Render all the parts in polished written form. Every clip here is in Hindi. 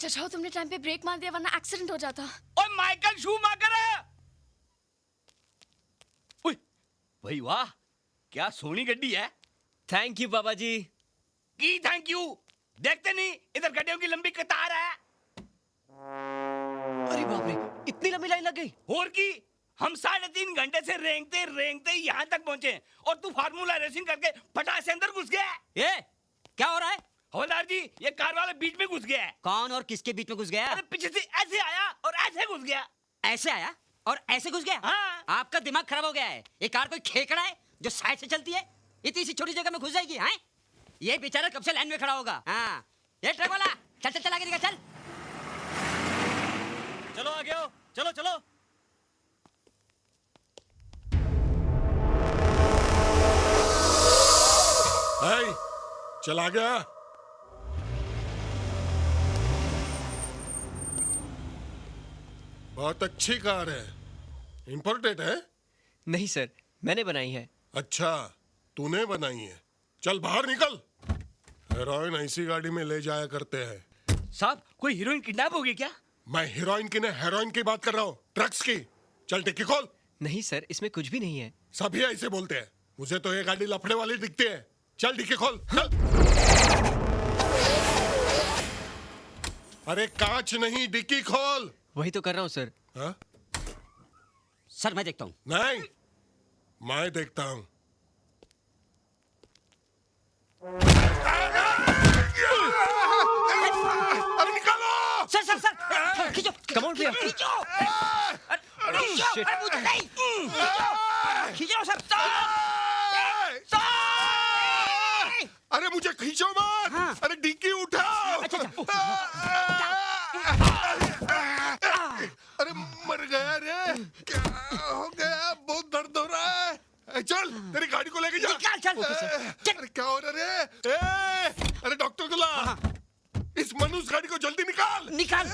बेटा जाओ, तुमने टाइम पे ब्रेक मार दिया वरना एक्सीडेंट हो जाता। ओए माइकल शूमाकर! ओए भाई वाह, क्या सोनी गड्डी है। थैंक यू पापा जी। की थैंक यू, देखते नहीं इधर गड्डियों की लंबी कतार है। अरे बाप रे, इतनी लंबी लाइन लग गई। और की हम 3.5 घंटे से रेंगते रेंगते यहाँ तक पहुंचे और तू फार्मूला रेसिंग करके फटाक से अंदर घुस गया। ये क्या हो रहा है? हवलदार जी, ये कार वाला बीच में घुस गया है। कौन और किसके बीच में घुस गया? अरे पीछे से ऐसे आया और ऐसे घुस गया। ऐसे आया और ऐसे घुस गया? हाँ। आपका दिमाग खराब हो गया है। ये कार कोई खेकड़ा है जो साइड से चलती है? इतनी सी छोटी जगह में घुस जाएगी? हैं? ये बेचारा कब से लाइन में खड़ा होगा। हाँ, ये ट्रक वाला चल चल चल आगे निकल चल। चलो आगे आओ, चलो चलो। हाय, चला गया। बहुत अच्छी कार है। इंपोर्टेड है? नहीं सर, मैंने बनाई है। अच्छा, तूने बनाई है। चल बाहर निकल। हेरोइन ऐसी गाड़ी में ले जाया करते हैं। साहब, कोई हीरोइन किडनैप हो गई क्या? मैं हीरोइन की नहीं, हेरोइन की बात कर रहा हूँ, ड्रग्स की। चल डिक्की खोल। नहीं सर, इसमें कुछ भी नहीं है। सभी ऐसे बोलते हैं। मुझे तो ये गाड़ी लफड़े वाली दिखती है। चल डिक्की खोल, चल। अरे कांच नहीं, डिक्की खोल। वही तो कर रहा हूँ सर। हाँ? सर मैं देखता हूँ। नहीं, मैं देखता हूँ। अरे निकालो। सर सर सर खींचो। कम ऑन भैया। खींचो। खींचो। shit. अरे मुझे नहीं। खींचो सर। अरे मुझे खींचो मत। हाँ। अरे डिक्की उठाओ। अच्छा, अरे मर गया रे। क्या हो गया? बहुत दर्द हो रहा है। चल तेरी गाड़ी को लेके जा। निकाल, चल। Okay, sir. अरे क्या हो रहा है रे? अरे डॉक्टर को ला। इस मनुष्य गाड़ी को जल्दी निकाल। निकाल।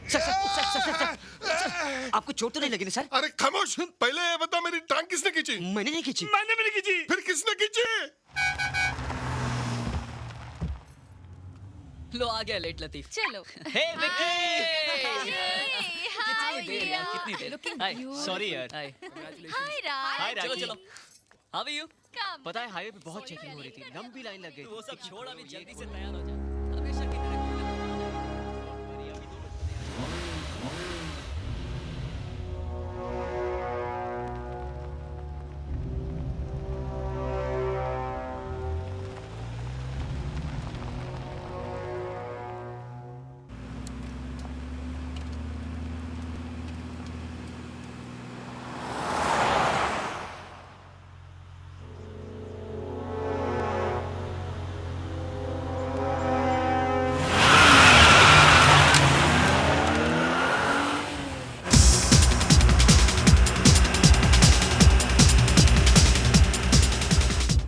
Sir sir sir sir sir आपको चोट तो नहीं लगी ना सर? अरे खामोश, पहले ये बता मेरी टांग किसने खींची? मैंने नहीं खींची। मैंने भी नहीं खींची। फिर किसने खींची? लो आ गया लेट लतीफ। चलो। हे विक्की। कितनी देर यार, कितनी देर। हाय, सॉरी यार। हाय। हाय राज। हाय चलो राखी। चलो। How are you? कम। पता है हाईवे पे बहुत चेकिंग हो रही थी, लंबी लाइन लग गई। वो सब छोड़, अभी जल्दी से तैयार हो जा। हमेशा की तरह कूल हो जा।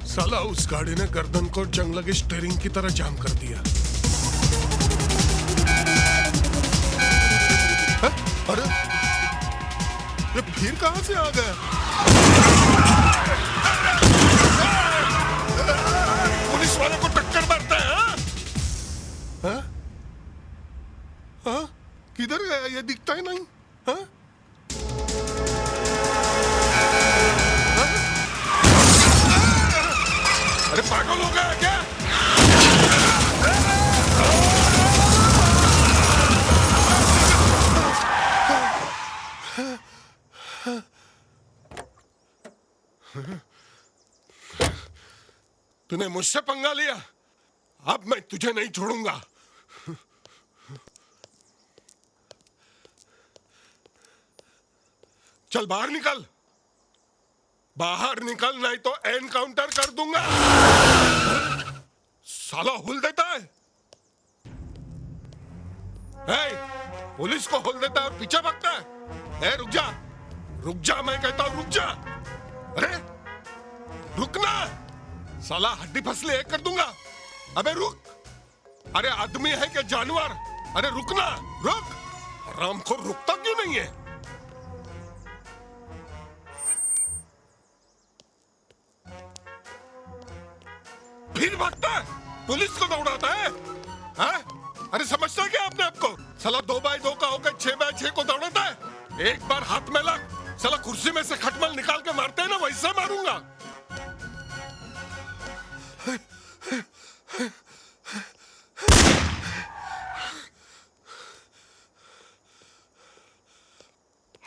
साला उस गाड़ी ने गर्दन को जंग लगे स्टीयरिंग की तरह जाम कर दिया। है? अरे ये फिर कहां से आ गया? पुलिस वाले को टक्कर मारता है? हाँ? हाँ? किधर गया? ये दिखता ही नहीं। हाँ? अरे पागल हो गया क्या? तूने मुझसे पंगा लिया, अब मैं तुझे नहीं छोड़ूंगा। चल बाहर निकल। बाहर निकल, नहीं तो एनकाउंटर कर दूंगा। साला हुल देता है। पुलिस को हुल देता है और पीछे भागता है। रुक जा, रुक जा, मैं कहता हूं रुक जा। अरे रुकना, साला हड्डी फसले एक कर दूंगा। अबे रुक। अरे आदमी है क्या जानवर? अरे रुकना, रुक। राम को रुकता क्यों नहीं है? फिर भागता है, पुलिस को दौड़ाता है, हाँ? अरे समझता क्या आपने आपको? साला 2x2 का होकर 6x6 को दौड़ाता है। एक बार हाथ में लग, साला कुर्सी में से खटमल निकाल के मारते हैं ना, वैसा मारूंगा।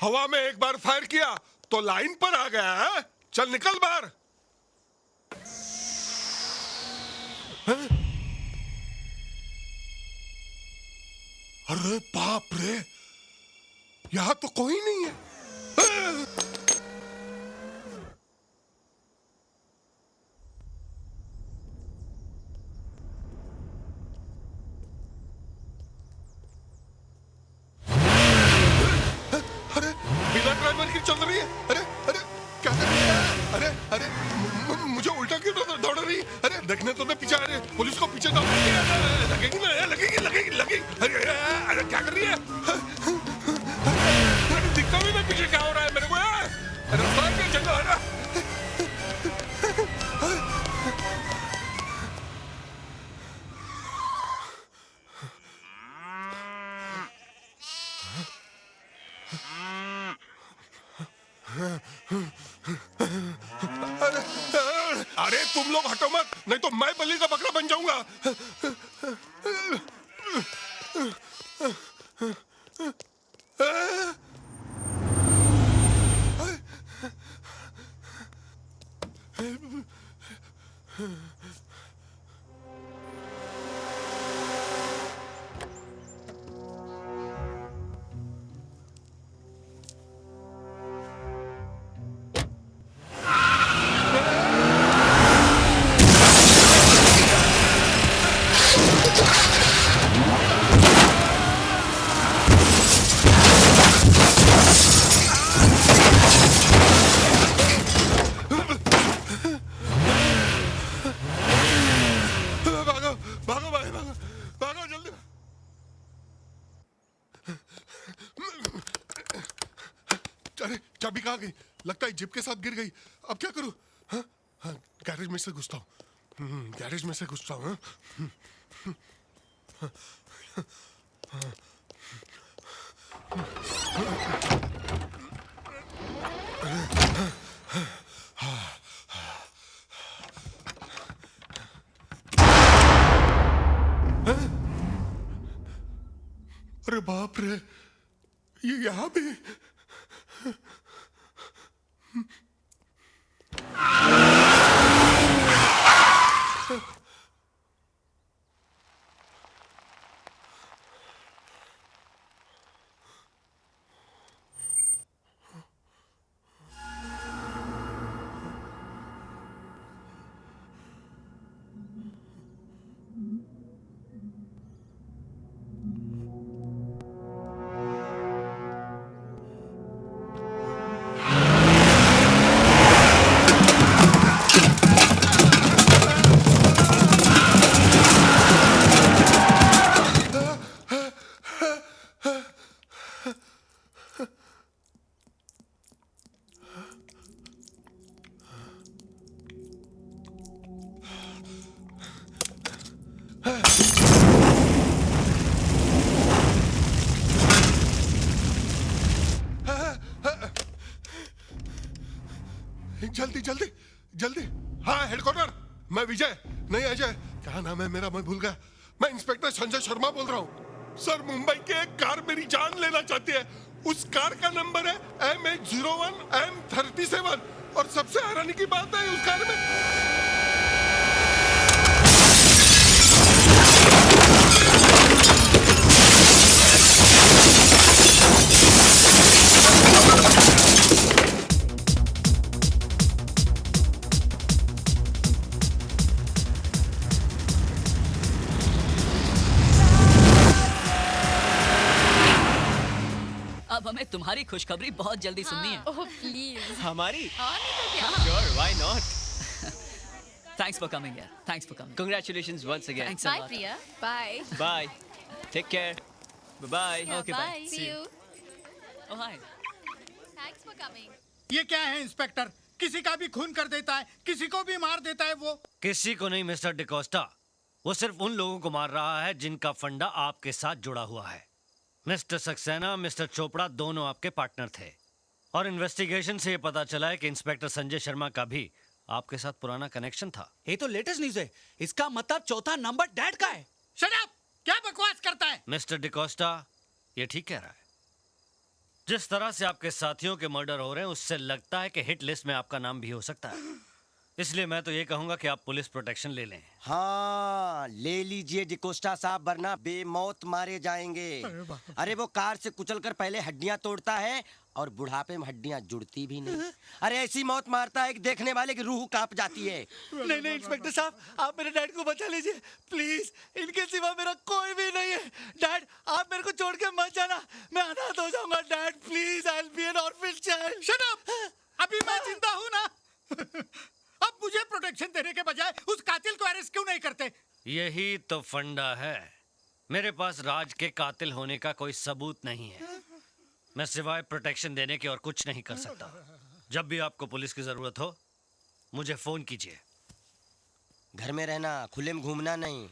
हवा में एक बार फायर किया तो लाइन पर आ गया है। चल निकल बाहर। अरे बाप रे, यहां तो कोई नहीं है। अरे बिना ड्राइवर की चल रही है। अरे अरे क्या कर रही है? अरे अरे मुझे उल्टा क्यों दौड़ रही? अरे देखने तो पीछे, अरे पुलिस को पीछे दौड़ रही है। लगेगी ना, लगेगी लगेगी लगेगी। अरे अरे क्या कर रही है? अरे दिखता भी ना पीछे क्या हो रहा है मेरे को। अरे रास्ता क्या जगह है ना। अरे तुम लोग हटो मत, नहीं तो मैं बलि का बकरा बन जाऊंगा। भागो भागो भाई, भागो भागो जल्दी। अरे चाबी कहाँ गई? लगता है जिप के साथ गिर गई। अब क्या करूं? हाँ हाँ, गैरेज में से घुसता हूँ। गैरेज में से घुसता हूँ। अरे बाप रे, ये यहाँ भी। जल्दी जल्दी जल्दी। हाँ हेडक्वार्टर, मैं विजय, नहीं अजय, क्या नाम है मेरा, मैं भूल गया। मैं इंस्पेक्टर संजय शर्मा बोल रहा हूँ। सर मुंबई की एक कार मेरी जान लेना चाहती है। उस कार का नंबर है MH01 M37 और सबसे हैरानी की बात है उस कार में अब हमें तुम्हारी खुशखबरी बहुत जल्दी सुननी है। Oh please. हमारी नहीं तो क्या? Sure why not Thanks for coming यार। Thanks for coming. Congratulations once again Thanks a Bye lot. Priya. Bye. Bye take care bye Okay, bye. See See you. Oh hi. Thanks for coming. ये क्या है इंस्पेक्टर? किसी का भी खून कर देता है, किसी को भी मार देता है वो। किसी को नहीं मिस्टर डिकोस्टा, वो सिर्फ उन लोगों को मार रहा है जिनका फंडा आपके साथ जुड़ा हुआ है। मिस्टर सक्सेना, मिस्टर चोपड़ा दोनों आपके पार्टनर थे और इन्वेस्टिगेशन से ये पता चला है कि इंस्पेक्टर संजय शर्मा का भी आपके साथ पुराना कनेक्शन था। ये तो लेटेस्ट न्यूज़ है। इसका मतलब चौथा नंबर डैड का है। Shut up! क्या बकवास करता है? मिस्टर डिकोस्टा, ये ठीक कह रहा है। जिस तरह से आपके साथियों के मर्डर हो रहे हैं उससे लगता है कि हिट लिस्ट में आपका नाम भी हो सकता है। इसलिए मैं तो ये कहूंगा कि आप पुलिस प्रोटेक्शन ले लें। हाँ, ले लीजिए डिकोस्टा साहब, वरना बेमौत मारे जाएंगे। अरे वो कार से कुचलकर पहले हड्डियां तोड़ता है और बुढ़ापे में हड्डियां जुड़ती भी नहीं। अरे ऐसी मौत मारता है कि देखने वाले की रूह कांप जाती है। नहीं नहीं इंस्पेक्टर साहब, आप मेरे डैड को बचा लीजिए प्लीज। इनके सिवा मेरा कोई भी नहीं है। डैड, आप मेरे को छोड़ के मत जाना, मैं अनाथ हो जाऊंगा। Dad please, I will be N orphan child. Shut up! अभी मैं जिंदा हूं ना। अब मुझे प्रोटेक्शन देने के बजाय उस कातिल को अरेस्ट क्यों नहीं करते? यही तो फंडा है। मेरे पास राज के कातिल होने का कोई सबूत नहीं है। मैं सिवाय प्रोटेक्शन देने के और कुछ नहीं कर सकता। जब भी आपको पुलिस की जरूरत हो मुझे फोन कीजिए। घर में रहना, खुले में घूमना नहीं।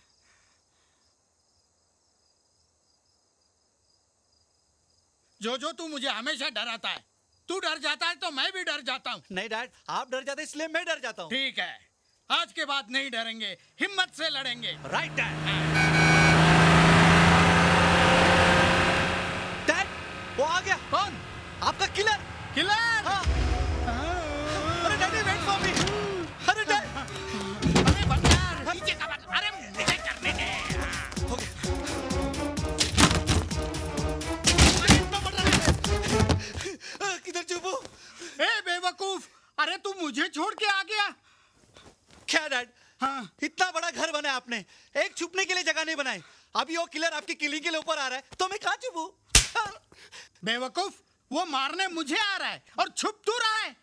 जो तू मुझे हमेशा डराता है। तू डर जाता है तो मैं भी डर जाता हूँ। नहीं डैड, आप डर जाते इसलिए मैं डर जाता हूँ। ठीक है, आज के बाद नहीं डरेंगे, हिम्मत से लड़ेंगे। Right dad. डैड, वो आ गया। कौन? आपका किलर। किलर? हाँ। अरे डैडी, वेट फॉर मी। अरे डैड। अरे बंदर, नीचे का बंदर। अरे मुझे करने दे। अरे इतना बड़ा है। किधर छुपो? ए बेवकूफ, अरे तू मुझे छोड़ के आ गया। क्या डैड? हाँ। इतना बड़ा घर बनाया आपने, एक छुपने के लिए जगह नहीं बनाई। अभी वो किलर आपकी किलिंग के लिए ऊपर आ रहा है तो मैं कहाँ छुपूं? बेवकूफ, वो मारने मुझे आ रहा है और छुप तू रहा है।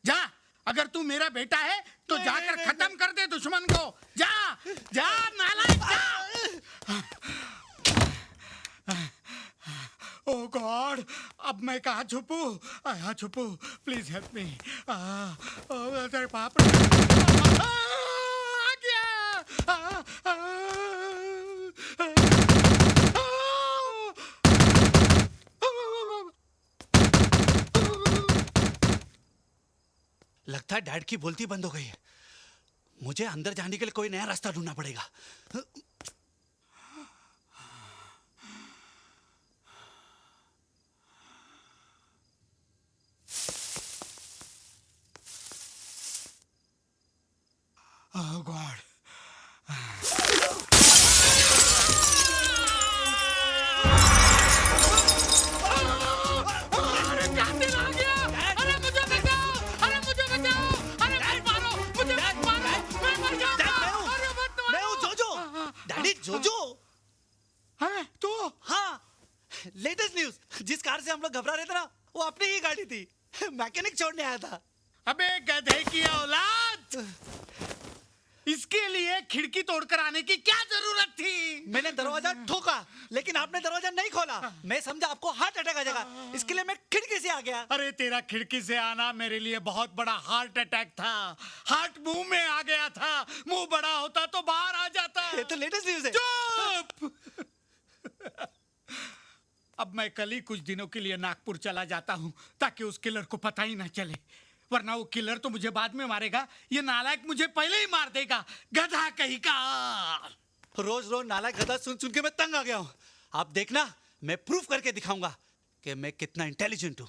जा, अगर तू मेरा बेटा है तो नहीं, जाकर नहीं, खत्म कर दे दुश्मन को। जा जा नालायक, जा। ओह गॉड, अब मैं कहाँ छुपूं? यहाँ छुपूं, प्लीज हेल्प मी। अरे बाप रे, आ गया। लगता है डैड की बोलती बंद हो गई है। मुझे अंदर जाने के लिए कोई नया रास्ता ढूंढना पड़ेगा। ओह गॉड, अरे कातिल आ गया। अरे मुझे बचाओ, अरे मुझे बचाओ, अरे मत मारो, मुझे मत मारो, मैं मर जाऊंगा। अरे मत मारो। मैं हूँ जोजो। डैडी, जोजो। हैं तू? हाँ, लेटेस्ट न्यूज़। जिस कार से हम लोग घबरा रहे थे ना, वो अपनी ही गाड़ी थी। मैकेनिक छोड़ने आया था। अबे गधे की औलाद, इसके लिए खिड़की तोड़कर आने की क्या जरूरत थी? मैंने दरवाजा ठोका लेकिन आपने दरवाजा नहीं खोला। मैं समझा आपको हार्ट अटैक आ जाएगा, इसके लिए मैं खिड़की से आ गया। अरे तेरा खिड़की से आना मेरे लिए बहुत बड़ा हार्ट अटैक था। हार्ट मुंह में आ गया था, मुंह बड़ा होता तो बाहर आ जाता। ये तो लेटेस्ट न्यूज़ है। चुप! अब मैं कल ही कुछ दिनों के लिए नागपुर चला जाता हूँ ताकि उस किलर को पता ही ना चले, वरना वो किलर तो मुझे बाद में मारेगा। ये नालायक मुझे पहले ही मार देगा, गधा कहीं का। रोज रोज नालायक गधा सुन सुन के मैं तंग आ गया हूँ। आप देखना, मैं प्रूफ करके दिखाऊंगा कि मैं कितना इंटेलिजेंट हूँ।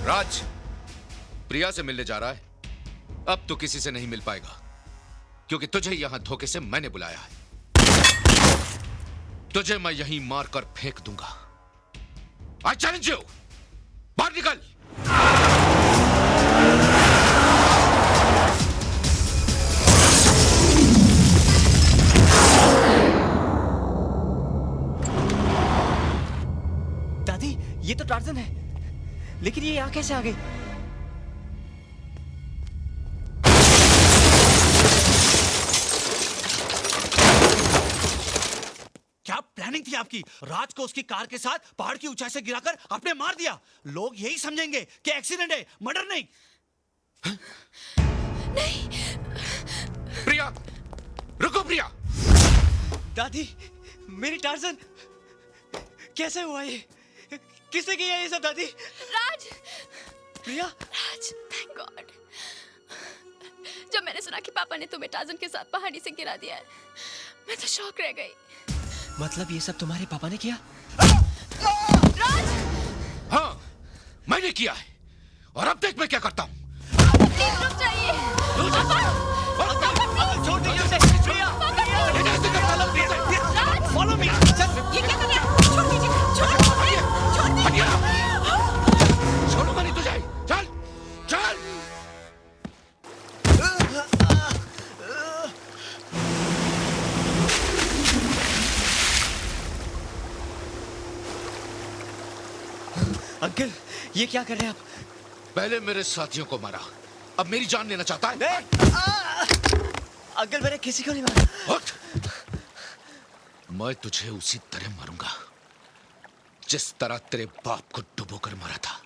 राज प्रिया से मिलने जा रहा है। अब तो किसी से नहीं मिल पाएगा, क्योंकि तुझे यहां धोखे से मैंने बुलाया है। तुझे मैं यहीं मारकर फेंक दूंगा। आई चैलेंज यू, बाहर निकल। दादी, ये तो टार्जन है, लेकिन ये यहाँ कैसे आ गई? क्या प्लानिंग थी आपकी? राज को उसकी कार के साथ पहाड़ की ऊंचाई से गिराकर आपने मार दिया। लोग यही समझेंगे कि एक्सीडेंट है, मर्डर नहीं। प्रिया, रुको प्रिया। दादी, मेरी टार्जन कैसे हुआ ये? किसने किया ये सब दादी? राज, प्रिया, राज, थैंक गॉड। जब मैंने सुना कि पापा ने तुम्हें टार्जन के साथ पहाड़ी से गिरा दिया है, मैं तो शॉक रह गई। मतलब ये सब तुम्हारे पापा ने किया? राज! हाँ, मैंने किया है, और अब देख मैं क्या करता हूँ। प्लीज रुक जाइए। छोड़ दीजिए उसे। प्रिया, राज! Follow me. ये क्या कर रहे हैं? छोड़ दीजिए, छोड़ दीजिए। छोड़ूंगा नहीं तुझे। चल, चल। अंकल, ये क्या कर रहे हैं आप? पहले मेरे साथियों को मारा, अब मेरी जान लेना चाहता है? अंकल, मैंने किसी को नहीं मारा। उठ! मैं तुझे उसी तरह मारूंगा जिस तरह तेरे बाप को डुबोकर मारा था।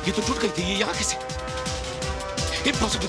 तो टूट गई थी, ये यहाँ कैसे? इम्पॉसिबल।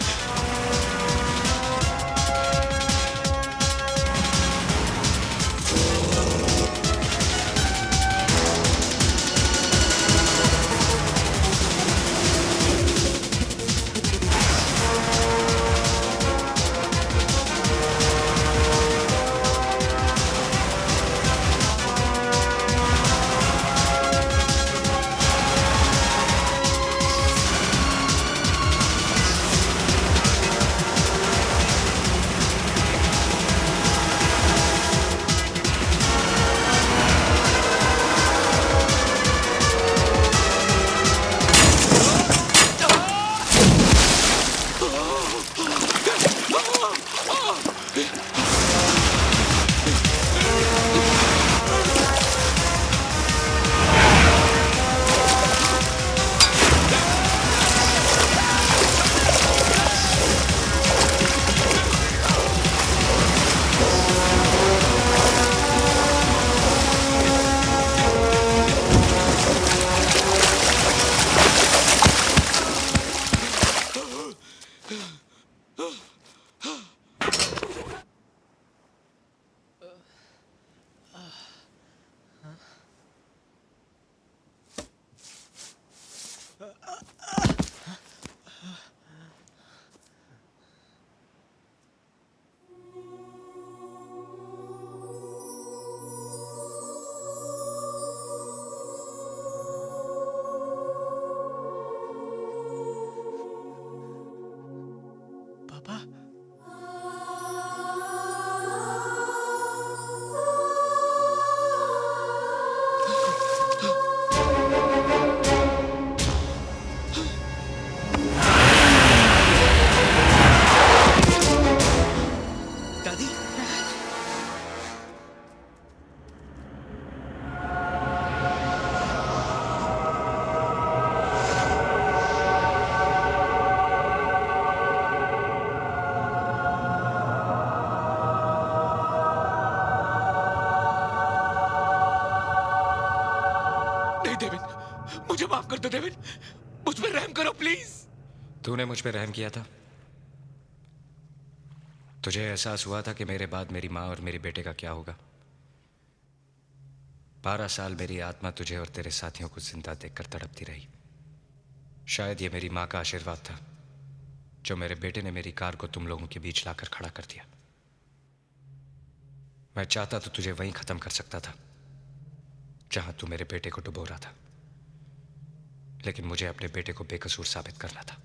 देविन, मुझे माफ कर दो देविन, मुझ पे रहम करो प्लीज। तूने मुझ पे रहम किया था? तुझे एहसास हुआ था कि मेरे बाद मेरी माँ और मेरे बेटे का क्या होगा? 12 साल मेरी आत्मा तुझे और तेरे साथियों को जिंदा देखकर तड़पती रही। शायद ये मेरी माँ का आशीर्वाद था जो मेरे बेटे ने मेरी कार को तुम लोगों के बीच लाकर खड़ा कर दिया। मैं चाहता तो तुझे वहीं खत्म कर सकता था जहां तू मेरे बेटे को डुबो रहा था, लेकिन मुझे अपने बेटे को बेकसूर साबित करना था,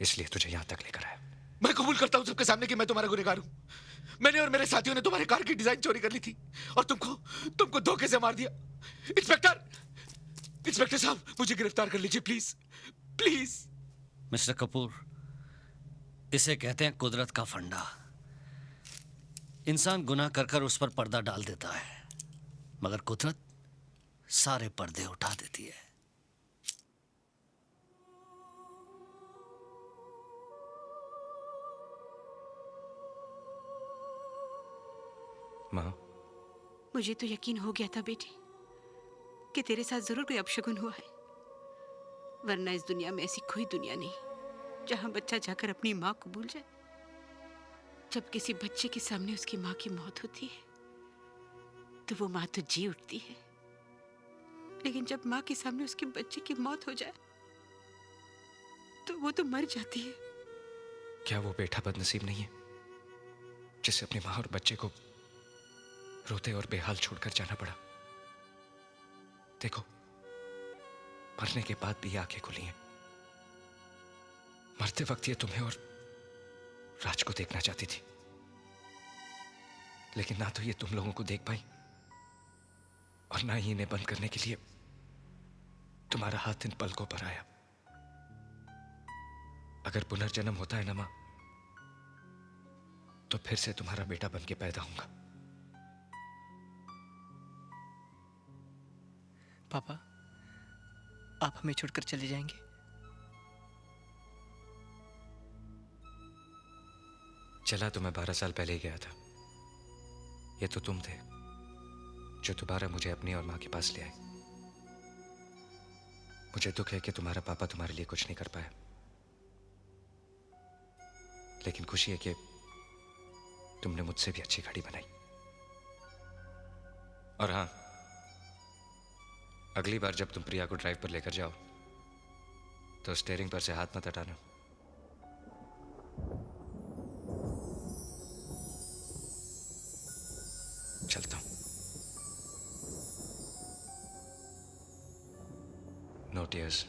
इसलिए तुझे यहां तक लेकर आया। मैं कबूल करता हूं सबके सामने कि मैं तुम्हारा गुनहगार हूं। मैंने और मेरे साथियों ने तुम्हारे कार की डिजाइन चोरी कर ली थी और तुमको धोखे से मार दिया। इंस्पेक्टर साहब, मुझे गिरफ्तार कर लीजिए प्लीज, प्लीज। मिस्टर कपूर, इसे कहते हैं कुदरत का फंडा। इंसान गुनाह कर कर उस पर पर्दा डाल देता है, मगर कुदरत सारे पर्दे उठा देती है। माँ, मुझे तो यकीन हो गया था बेटी कि तेरे साथ जरूर कोई अपशगुन हुआ है, वरना इस दुनिया में ऐसी कोई दुनिया नहीं जहां बच्चा जाकर अपनी माँ को भूल जाए। जब किसी बच्चे के सामने उसकी माँ की मौत होती है तो वो माँ तो जी उठती है, लेकिन जब माँ के सामने उसके बच्चे की मौत हो जाए तो वो तो मर जाती है। क्या वो बेटा बदनसीब नहीं है जिसे अपनी माँ और बच्चे को रोते और बेहाल छोड़कर जाना पड़ा? देखो, मरने के बाद भी ये आंखें खुली हैं। मरते वक्त ये तुम्हें और राज को देखना चाहती थी, लेकिन ना तो ये तुम लोगों को देख पाई और ना ही इन्हें बंद करने के लिए तुम्हारा हाथ इन पलकों पर आया। अगर पुनर्जन्म होता है ना मां, तो फिर से तुम्हारा बेटा बन के पैदा होऊंगा। पापा, आप हमें छोड़कर चले जाएंगे? चला तो मैं 12 साल पहले ही गया था। ये तो तुम थे जो दोबारा मुझे अपनी और मां के पास ले आए। मुझे दुख है कि तुम्हारा पापा तुम्हारे लिए कुछ नहीं कर पाया, लेकिन खुशी है कि तुमने मुझसे भी अच्छी घड़ी बनाई। और हां, अगली बार जब तुम प्रिया को ड्राइव पर लेकर जाओ तो स्टीयरिंग पर से हाथ मत हटाना। चलता हूं। No tears.